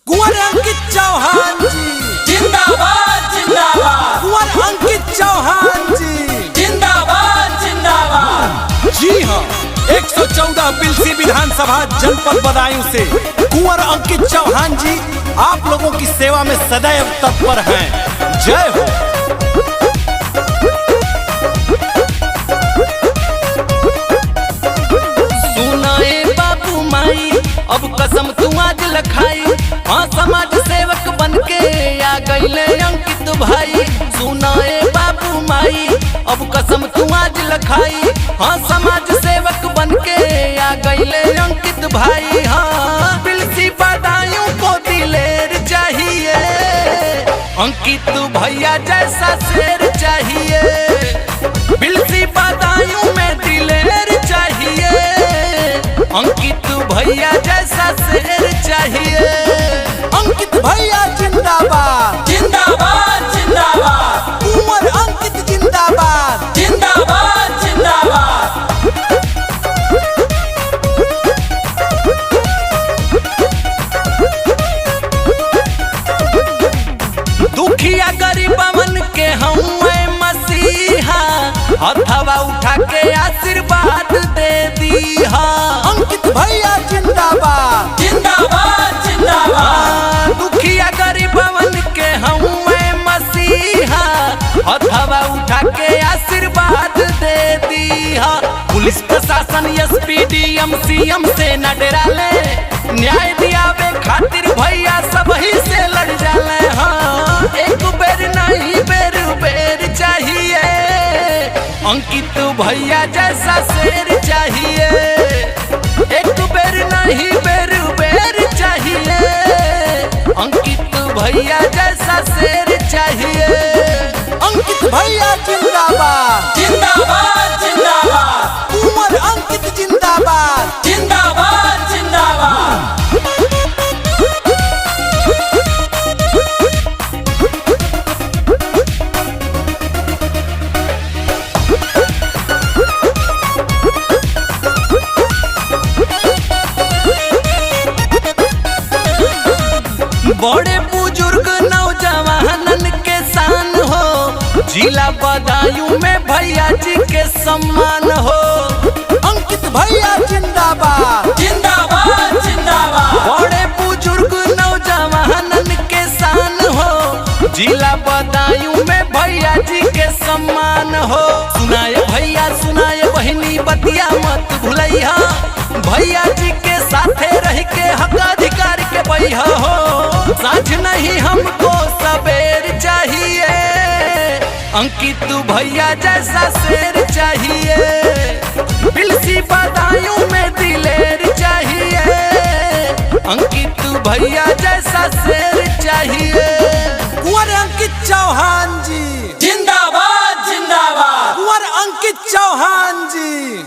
कुंवर अंकित चौहान जी जिंदाबाद जिंदाबाद। कुंवर अंकित चौहान जी जिंदाबाद जिंदाबाद। जी हाँ, 114 पिलसी विधानसभा जनपद बदायूं से कुंवर अंकित चौहान जी आप लोगों की सेवा में सदैव तत्पर हैं। जय हो। सुनाए बाबू माई अब कसम तू आज लखाई, हाँ समाज सेवक बनके आ गईले अंकित भाई। सुनाए बाबू माई अब कसम तू आज लखाई, हाँ समाज सेवक बनके आ गईले अंकित भाई। हाँ पिलसी बदायूं को दिलेर चाहिए, अंकित भैया जैसा शेर चाहिए। पिलसी बदायूं में दिलेर चाहिए, अंकित भैया जैसा शेर चाहिए। अंकित भैया जिंदाबाद जिंदाबाद जिंदाबाद। कुंवर अंकित जिंदाबाद जिंदाबाद जिंदाबाद। दुखिया गरीबन के हम मसीहा, हथवा उठा के आशीर्वाद दे दीहा। अंकित भैया जिंदाबाद जिंदाबाद जिंदाबाद। दुखिया गरीबन के हम मसीहा, हथवा उठा के आशीर्वाद दे दीहा। पुलिस प्रशासन एसपी डीएम सीएम से न डराले, न्याय दियावे खातिर भैया सब ही से लड़ जाले। हाँ एक बेर नहीं बेर बेर चाहिए, अंकित भैया जैसा शेर चाहिए। एक बेर नहीं बेर बेर चाहिए, अंकित भैया जैसा शेर चाहिए। अंकित भैया जिंदाबाद जिंदाबाद जिंदाबाद। कुंवर अंकित जिंदाबाद जिंदाबाद जिंदाबाद। बड़े बुजुर्ग नौजवानन के शान हो, जिला बदायूं में भैया जी के सम्मान हो। अंकित भैया जिंदाबाद जिंदाबाद जिंदाबाद। बड़े बुजुर्ग नौजवानन के शान हो, जिला बदायूं में भैया जी के सम्मान हो। सुनाए भैया सुनाए बहिनी बतिया मत भुलैया, भैया जी के साथे रह के हक अधिकार के बैहा हो। साझ नहीं हमको सबेर चाहिए, अंकित भैया जैसा शेर चाहिए। पिलसी बदायूं में दिलेर चाहिए, अंकित भैया जैसा शेर चाहिए। कुंवर अंकित चौहान जी जिंदाबाद जिंदाबाद। कुंवर अंकित चौहान जी